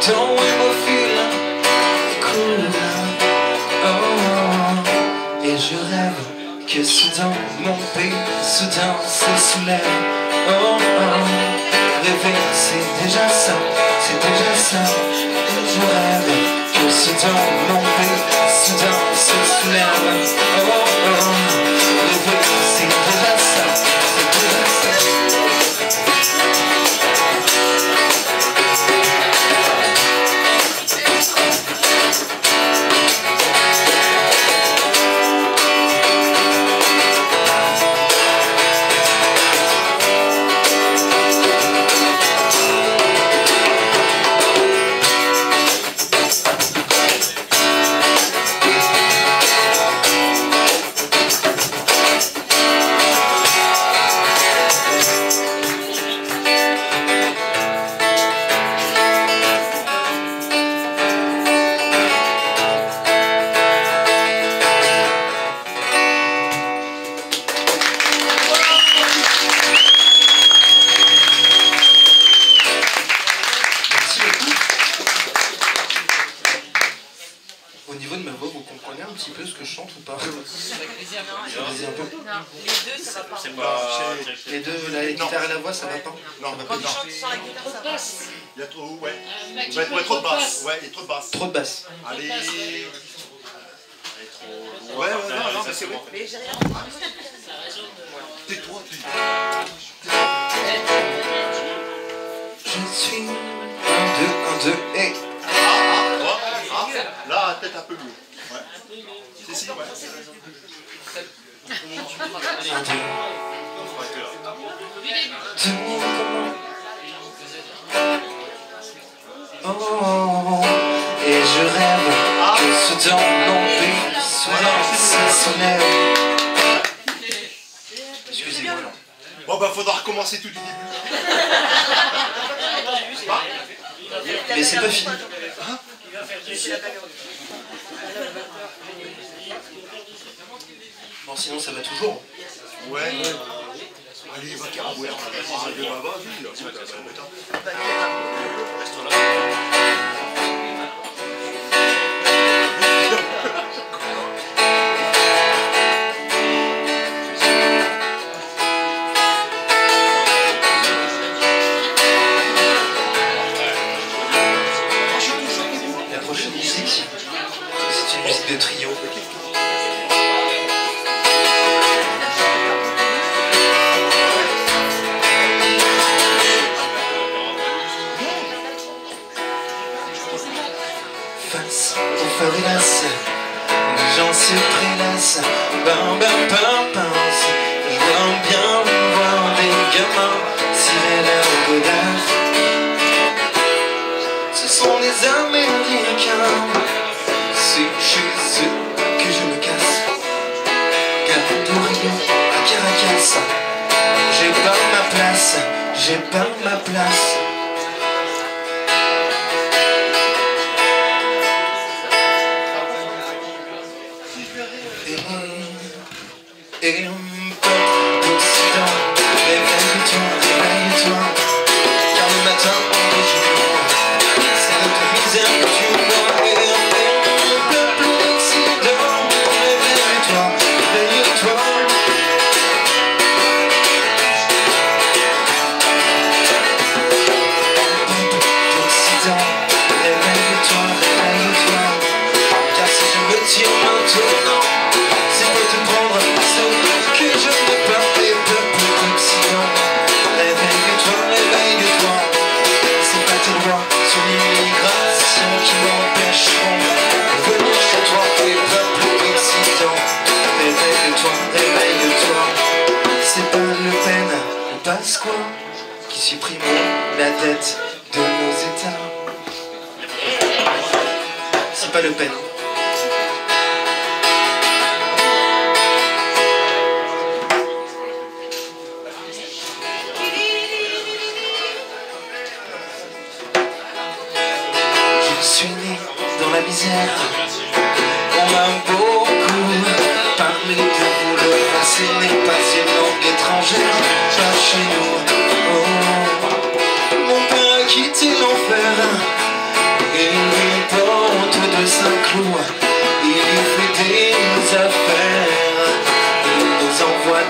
temps et mon fil coule. Oh, et je rêve que soudain mon pays soudain se soulève. Oh, oh, rêver c'est déjà ça, c'est déjà ça. Et je rêve que soudain mon pays soudain se soulève. Oh, oh, rêver c'est déjà ça, c'est déjà ça. Au niveau de ma voix, vous comprenez un petit peu ce que je chante ou pas? Vas-y un peu. Non, les deux, ça va pas. C'est pas... Les deux, la guitare et la voix, ça va pas? Non, Ça va Quand pas. tu chantes sans la guitare, ça passe. il y a trop... Ouais. Il va être trop de basse. Ouais, il y a trop de basse. Trop de basse. Allez... Ouais, non, mais c'est vrai. Mais j'ai rien. Tais-toi, Je suis 1, 2, 1, 2 et... Là, peut-être un peu mieux. Ouais. Si, ouais. 1, 2. Oh, et je rêve que soudain mon pays soudain se soulève. Excusez-moi. Bon, bah, faudra recommencer tout du début. Mais c'est pas fini. Hein? Bon, sinon ça va toujours. Ouais. Allez, va caramouer. Vas-y, là. Reste là. La prochaine musique, c'est une musique de trio. Face aux favelas, les gens se prélassent. Bam bam bam bam. Je vois bien voir des gamins tirer leur godard. Ce sont des Américains, c'est chez eux que je me casse. Gare de Rio à Caracas, j'ai pas ma place, j'ai pas ma place. Et un peuple d'Occident, réveille-toi, réveille-toi, car le matin on est jour, c'est notre misère que tu vois. Et un peuple d'Occident, réveille-toi, réveille-toi. Peuple d'Occident, réveille-toi, réveille-toi, car si je me tire maintenant, c'est pour te prendre ce que je ne peux pas. Les peuples d'Occident, réveille-toi, réveille-toi. C'est pas tes lois sur l'immigration qui m'empêcheront de venir chez toi. Les peuples d'Occident, réveille-toi, réveille-toi. C'est pas Le Pen ou Pasqua qui supprimeront la dette de nos États. C'est pas Le Pen. Je suis né dans la misère. On m'a beaucoup parlé de vous. Le français n'est pas une langue étrangère. Pas chez nous. Oh. Mon père a quitté l'enfer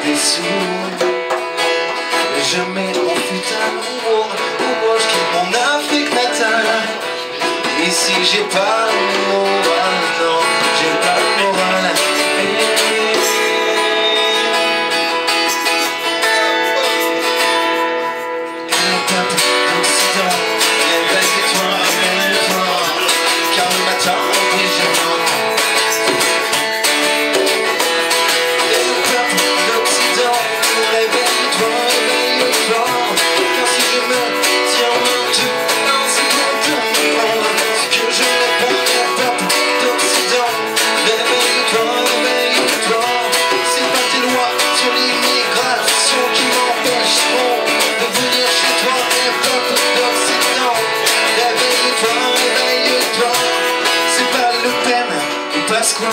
des sous. Jamais on fut à l'amour, ou moi je quitte mon Afrique natale. Et si j'ai pas le moral, non, j'ai pas le moral. Le peuple d'Occident, réveille-toi, réveille-toi, car le matin déjà. Le peuple d'Occident, réveille-toi, réveille-toi, car si je me tiens maintenant, c'est pour te prendre ce que je n'ai pas. Le peuple d'Occident, réveille-toi, réveille-toi, c'est pas tes lois sur l'immigration qui m'empêcheront de venir chez toi. Le peuple d'Occident, réveille-toi, réveille-toi, c'est pas Le Pen ou Pasqua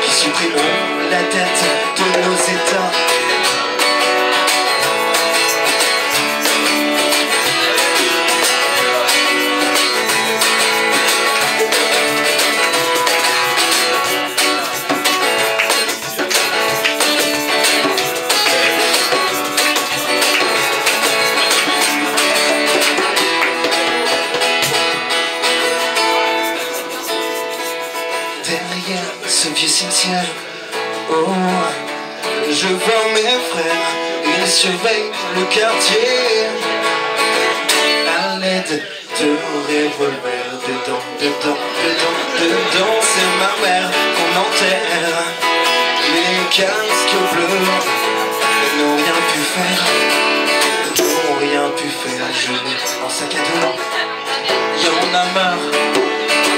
qui supprimeront la tête de nos États. Derrière ce vieux cimetière, oh, je vois mes frères, ils surveillent le quartier à l'aide de revolvers. Dedans, dedans, dedans, dedans, c'est ma mère qu'on enterre. Les casques bleus n'ont rien pu faire, n'ont rien pu faire. Je l'ai en sac à dos, y'en a marre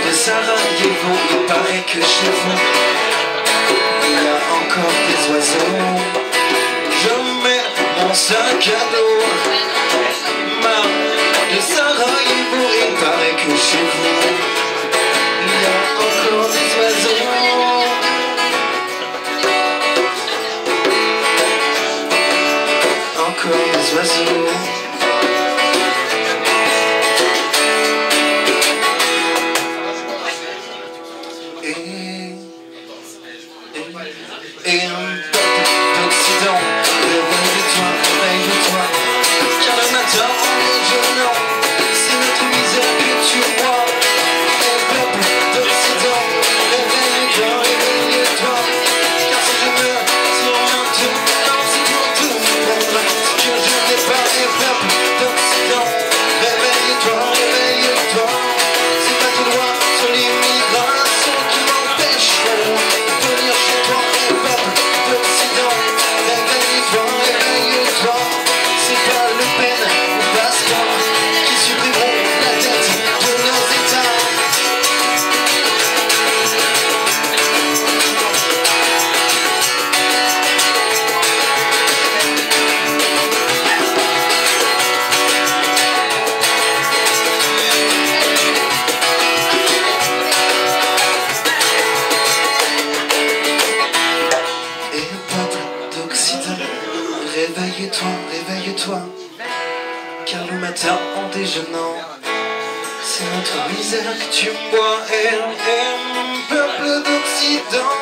de Sarajevo, il paraît que chez vous il y a encore des oiseaux. Je mets mon sac à dos, marre de Sarajevo, il paraît que chez vous il y a encore des oiseaux. Encore des oiseaux. Et un peuple d'Occident, réveille-toi, réveille-toi, car le matin on est jeune, c'est notre misère que tu vois. Et un peuple d'Occident, réveille-toi, réveille-toi, car si je meurs sur maintenant, c'est pour te prendre ce que je n'ai pas. Et un peuple d'Occident, réveille-toi, réveille-toi, c'est pas tes lois sur l'immigration qui m'empêcheront de venir chez toi. D'Occident, réveille-toi, réveille-toi, c'est pas Le Pen ou Pasqua qui supprimeront la tête de nos États. Réveille-toi, réveille-toi, car le matin en déjeunant, c'est notre misère que tu bois. Peuple d'Occident,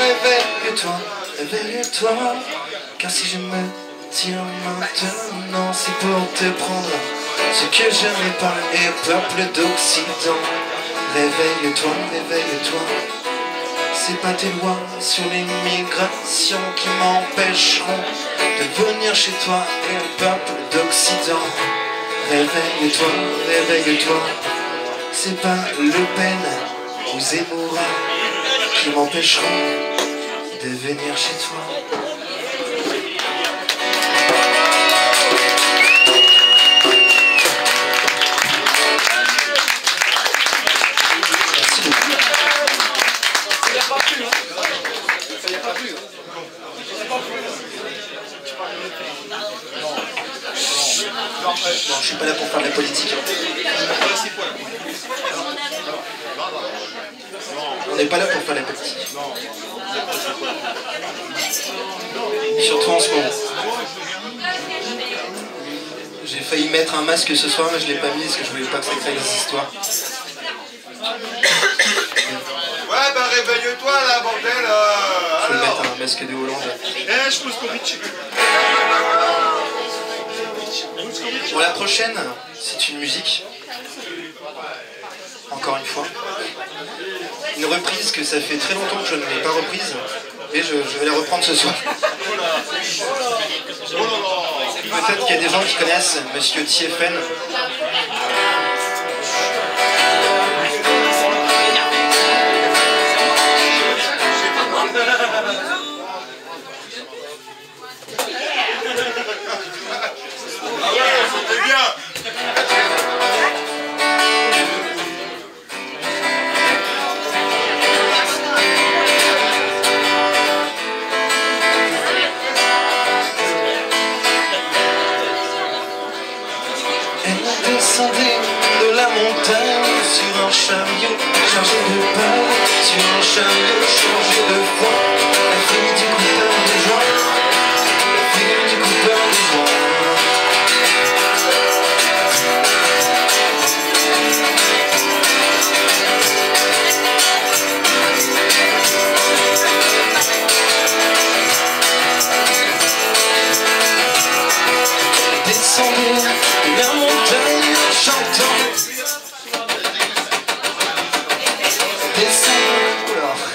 réveille-toi, réveille-toi, car si je me tiens maintenant, c'est pour te prendre ce que je n'ai pas. Et peuple d'Occident, réveille-toi, réveille-toi, c'est pas tes lois sur l'immigration qui m'empêcheront de venir chez toi. Et le peuple d'Occident, réveille-toi, réveille-toi, c'est pas Le Pen ou Zemmour qui m'empêcheront de venir chez toi. Non, je suis pas là pour faire de la politique. On n'est pas là pour faire de la politique. Surtout en ce moment. J'ai failli mettre un masque ce soir, mais je l'ai pas mis parce que je voulais pas que ça crée des histoires. Ouais, bah réveille-toi là, bordel. Je vais Alors. mettre un masque de Hollande. Eh, je Moskovic. Pour la prochaine, c'est une musique. Encore une fois. Une reprise que ça fait très longtemps que je ne l'ai pas reprise. Et je vais la reprendre ce soir. Peut-être qu'il y a des gens qui connaissent Monsieur TFN. Ah ouais, c'était bien. Elle descendait de la montagne sur un chariot chargé de pain, sur un chariot chargé de foin. La fille du coupeur de joie, la fille du coupeur de joie. Descendait de la montagne en chantant.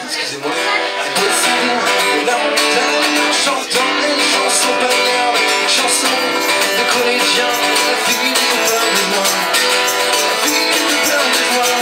Excusez-moi. Descendait de la montagne en chantant une chanson bagnarde, une chanson de collégien. La fille du coupeur de joie, la fille du coupeur de joie.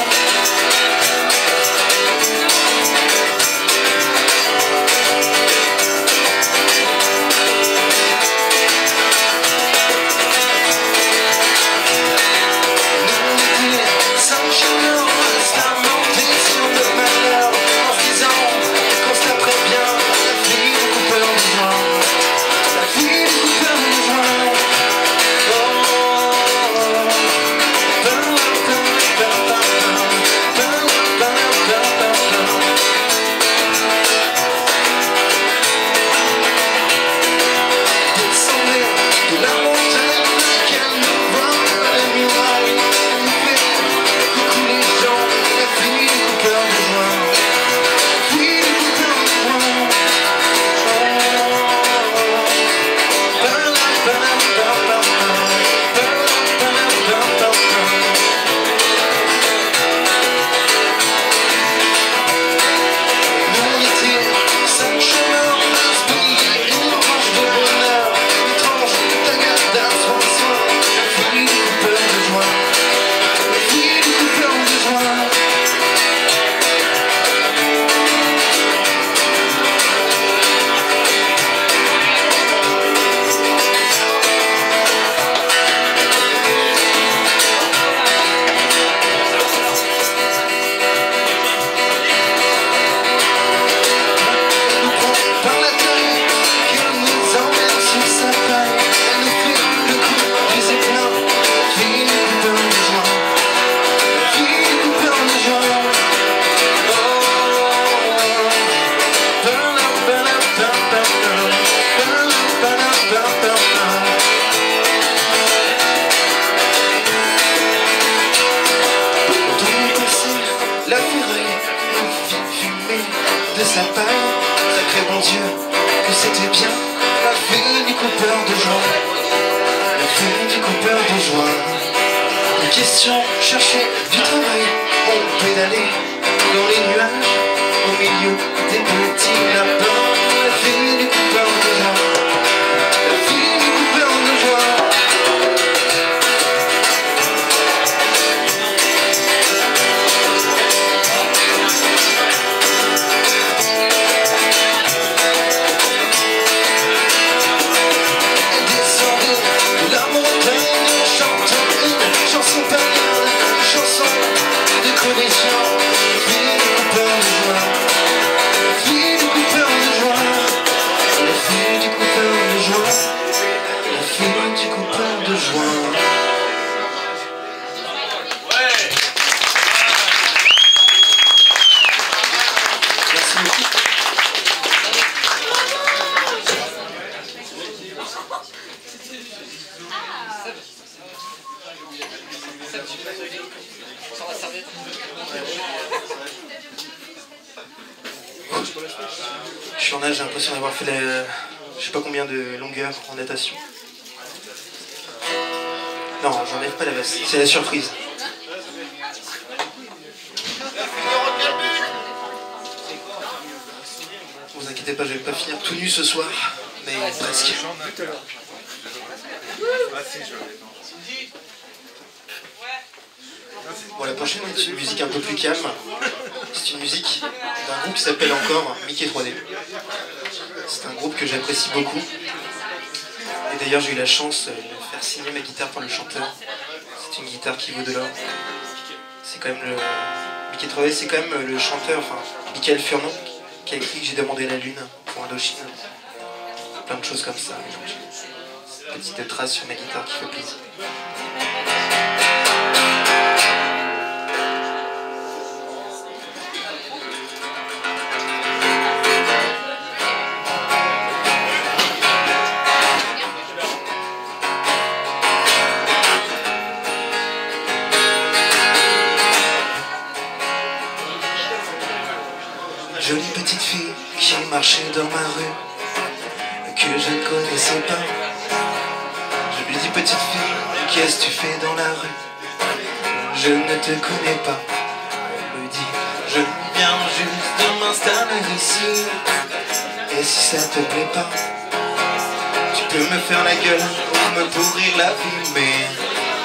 Sa paille, sacré bon Dieu, que c'était bien la fille du coupeur de joie, la fille du coupeur de joie. Une question, chercher du travail, on pédalait dans les nuages, au milieu des petits lapins, la fille du coupeur de joie, la fille du coupeur de joie. Sans la serviette. Je suis en âge, j'ai l'impression d'avoir fait je sais pas combien de longueurs en natation. Non, j'enlève pas la veste, c'est la surprise. Vous inquiétez pas, je vais pas finir tout nu ce soir, mais presque. Bon, la prochaine c'est une musique un peu plus calme. C'est une musique d'un groupe qui s'appelle encore Mickey 3D. C'est un groupe que j'apprécie beaucoup. Et d'ailleurs j'ai eu la chance de faire signer ma guitare par le chanteur. C'est une guitare qui vaut de l'or. C'est quand même le... Mickey 3D, c'est quand même le chanteur, enfin Michael Furnon, qui a écrit que j'ai demandé la lune pour Indochine. Plein de choses comme ça. Petite trace sur ma guitare qui fait plaisir. Jolie petite fille qui marchait dans ma rue, que je ne connaissais pas. Je lui dis petite fille, qu'est-ce que tu fais dans la rue? Je ne te connais pas. Elle me dit, je viens juste de m'installer ici. Et si ça te plaît pas, tu peux me faire la gueule ou me pourrir la vie, mais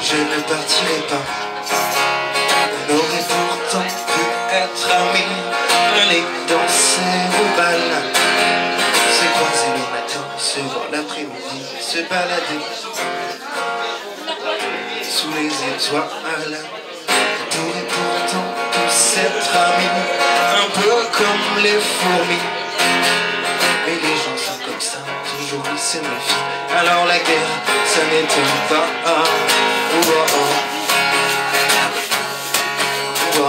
je ne partirai pas. On aurait pourtant pu être amis, aller danser au bal, se croiser le matin, se voir l'après-midi, se balader sous les étoiles. On pourrait pourtant tous être amis, un peu comme les fourmis. Mais les gens sont comme ça, toujours ils se méfient. Alors la guerre, ça n'étonne pas. Oh, oh, oh. Oh, oh.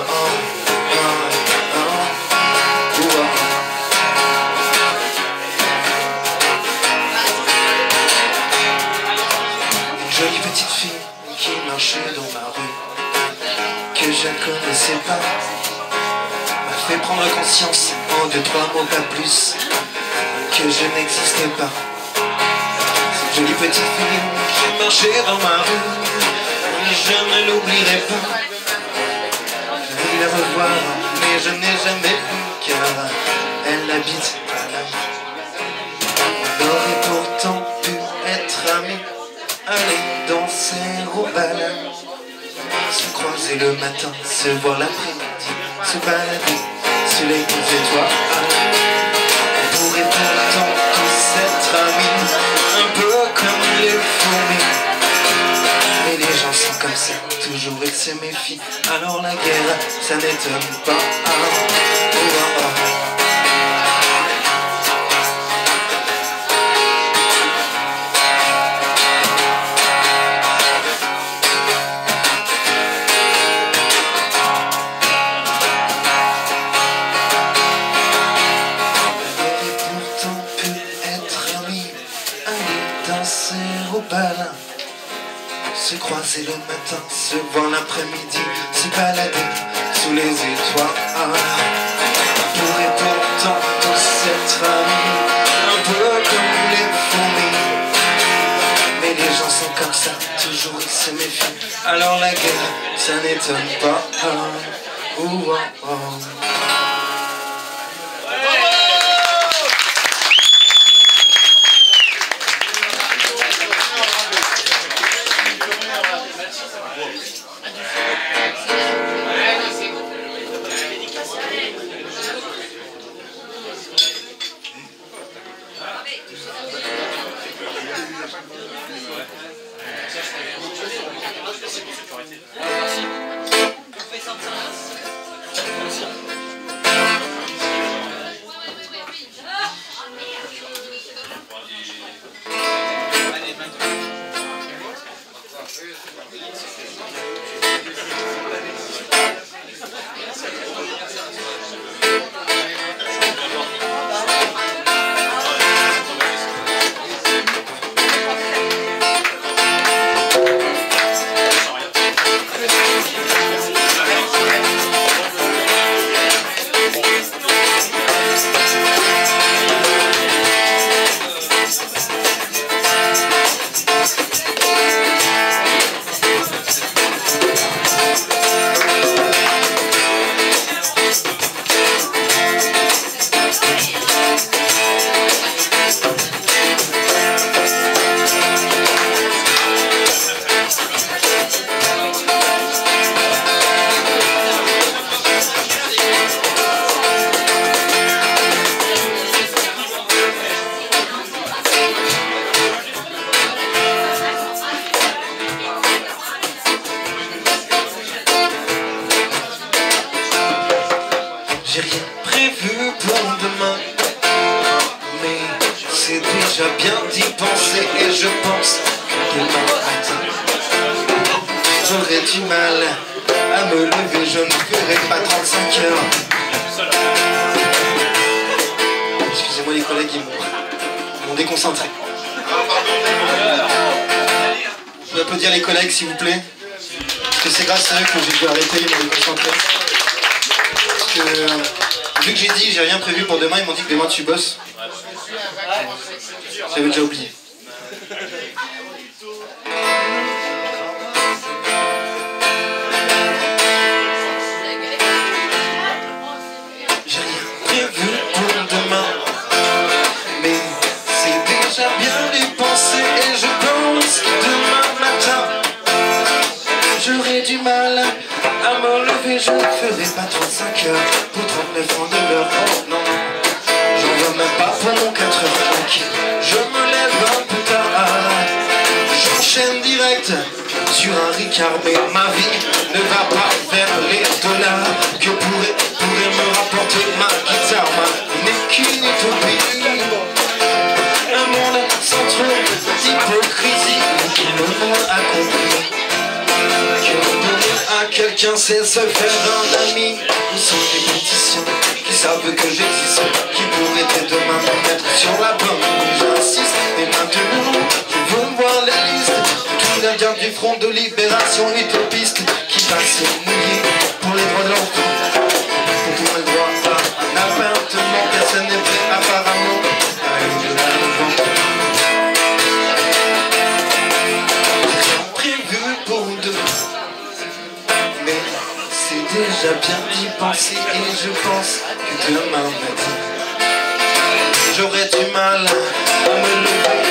Jolie petite fille qui marchait dans ma rue, que je ne connaissais pas, m'a fait prendre conscience en 2-3 mots, pas plus, que je n'existais pas. Cette jolie petite fille qui marchait dans ma rue, je ne l'oublierai pas. Je voulais la revoir, mais je n'ai jamais pu, car elle habite à la main. On aurait pourtant pu être amis, aller danser au bal, se croiser le matin, se voir l'après-midi, se balader sous les étoiles. On pourrait pourtant tous être amis, un peu comme les fourmis. Mais les gens sont comme ça, toujours ils se méfient. Alors la guerre, ça n'étonne pas. Oh, oh, oh. Au bal, se croiser le matin, se voir l'après-midi, se balader sous les étoiles. On pourrait pourtant tous être amis, un peu comme les fourmis. Mais les gens sont comme ça, toujours ils se méfient. Alors la guerre, ça n'étonne pas. Oh, oh, oh. Merci. J'ai rien prévu pour demain, mais c'est déjà bien d'y penser. Et je pense que demain matin j'aurai du mal à me lever. Je ne ferai pas 35 heures. Excusez-moi les collègues, ils m'ont déconcentré. Je peux applaudir les collègues s'il vous plaît, parce que c'est grâce à eux que j'ai dû arrêter, ils m'ont déconcentré. Parce que vu que j'ai dit j'ai rien prévu pour demain, ils m'ont dit que demain tu bosses. J'avais déjà oublié. J'ai rien prévu pour demain, mais c'est déjà bien d'y penser. Et je pense que demain matin j'aurai du mal à me lever. Je ne ferai pas 35 heures pour 39 francs de l'heure. Oh non, j'en veux même pas pour mon 4 heures. Ok, je me lève un peu tard, j'enchaîne direct sur un Ricard. Mais ma vie ne va pas vers les dollars que pourrait me rapporter ma guitare. Ma vie n'est qu'une utopie, un monde sans trop d'hypocrisie. Qui ne m'a accompli que donner à quelqu'un, c'est se faire un ami. Où sont les pétitions qui savent que j'existe, qui pourraient dès demain me mettre sur la bonne? J'insiste, et maintenant je veux voir les listes de tous les gardiens du front de libération utopiste qui passent se mouiller pour les droits de l'enfant, pour tout le droit à un appartement. Personne n'est prêt apparemment à aller de la levant. Prévu pour demain, mais c'est déjà bien d'y penser. Et je pense que demain matin j'aurai du mal à me lever.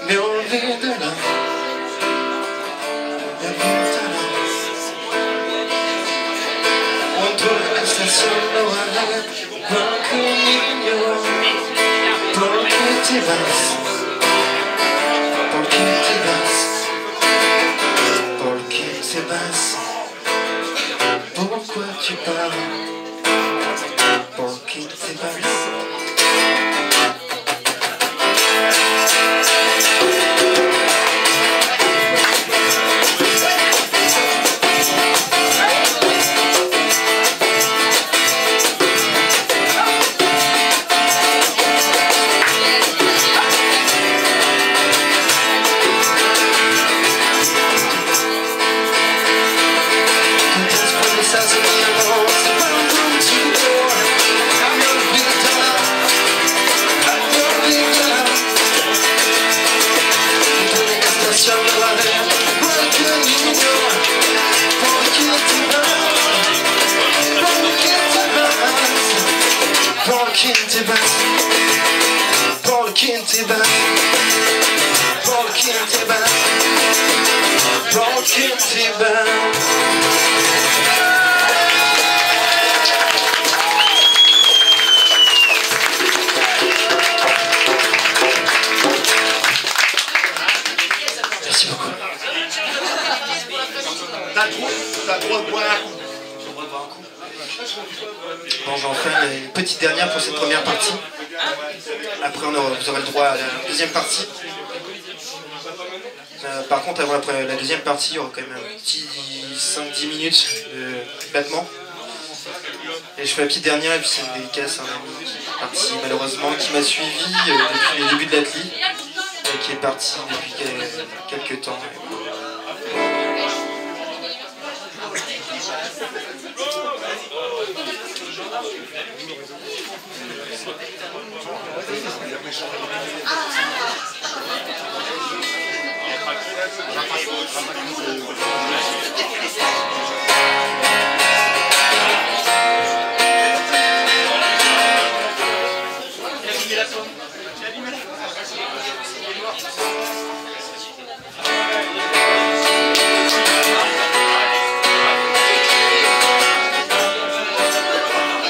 Mais on vient de là, entre la station Noël, qualche niño, porque te vas, porque te vas, porque te vas, pourquoi tu pars, porque te vas. Ça, c'est Merci beaucoup. T'as le droit de boire un coup. Bon, j'en fais une petite dernière pour cette première partie. Après, vous aurez le droit à la deuxième partie. Par contre, avant la deuxième partie, il y aura quand même un petit 5-10 minutes de battement. Et je fais la petite dernière, et puis c'est une dédicace à un ami qui est parti malheureusement, qui m'a suivi depuis les débuts de l'athlète, et qui est parti depuis quelques temps.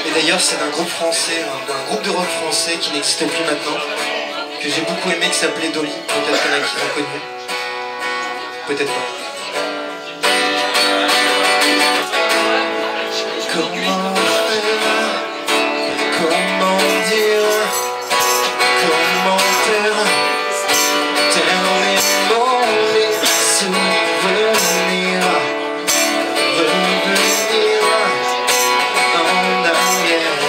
Et d'ailleurs, c'est d'un groupe français, d'un groupe de rock français qui n'existe plus maintenant, que j'ai beaucoup aimé, qui s'appelait Dolly. Peut-être qu'il y en a qui l'ont connu. Peut-être pas. Comment dire, comment faire, terminer les souvenirs, revenir en arrière.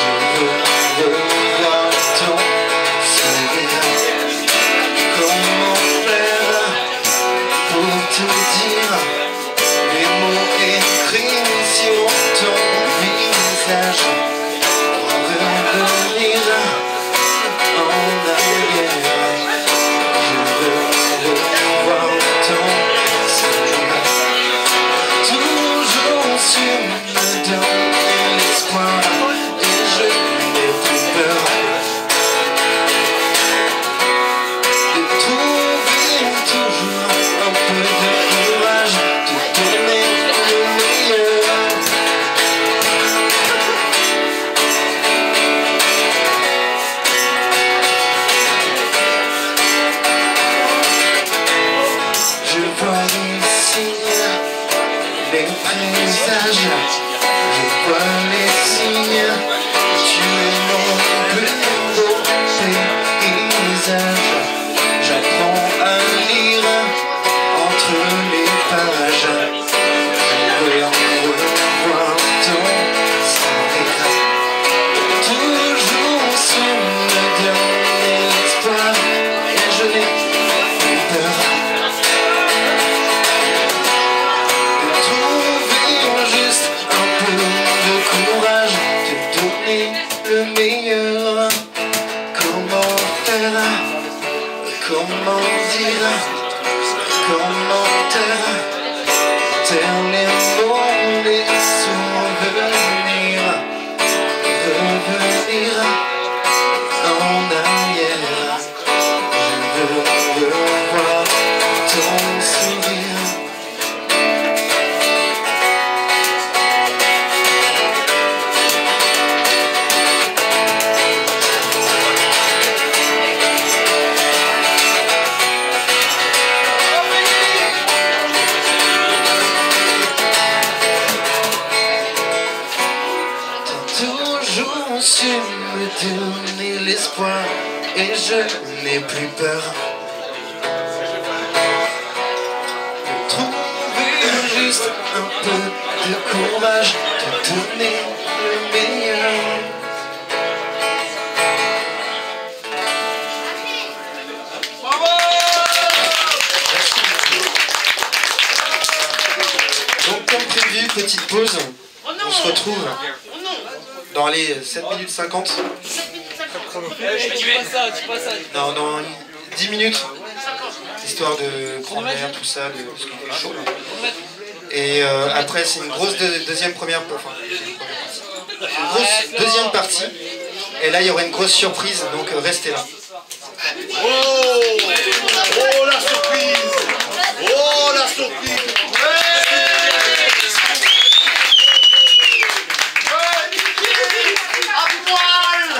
Je veux revoir ton sourire. Comment faire pour te dire les mots écrits sur ton visage, revenir en arrière. Je veux revoir ton sourire. Toujours su me donner l'espoir, et je n'ai plus peur de trouver toujours un peu de courage, de donner le meilleur. Je vois les signes, les présages, je vois les signes, tu es mon plus beau paysage. J'apprends à lire entre les pages, je veux revoir ton sourire. Toujours su me donner l'espoir, et je n'ai plus peur de trouver juste un peu de courage, de donner le meilleur. Comment faire, comment dire, comment taire les mots, les souvenirs, revenir en arrière. Je veux revoir ton sourire. Toujours su me donner l'espoir, et je n'ai plus peur de trouver juste un peu de courage, de donner le meilleur. Donc comme prévu, petite pause, on se retrouve dans les 7 minutes 50. Non, dans 10 minutes, histoire de prendre l'air, tout ça, parce qu'il est chaud. Et après, c'est une grosse deuxième première partie. une grosse deuxième partie. Et là, il y aura une grosse surprise, donc restez là. Oh, oh la surprise! Oh la surprise!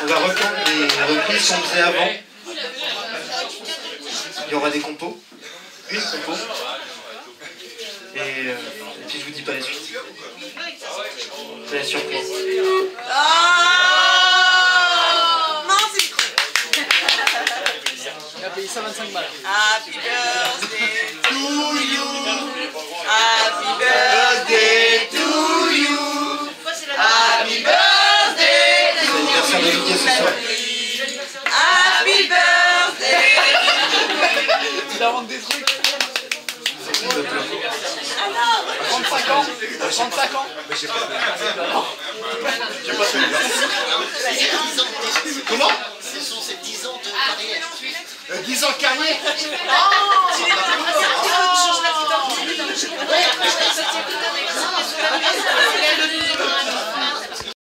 On va reprendre les reprises qu'on faisait avant. Il y aura des compos. Une compo. Et puis je vous dis pas la suite. C'est la surprise. Non, c'est trop. Il a payé ça 25 balles. Happy birthday to you. Happy birthday to you. Happy birthday to C'est l'anniversaire d'Olivier ce soir. Happy birthday. Il invente des trucs. Alors, 35 ans. 35 ans. J'ai pas celui-là. Comment? Ce sont ces 10 ans de carrière. 10 ans de carrière? tu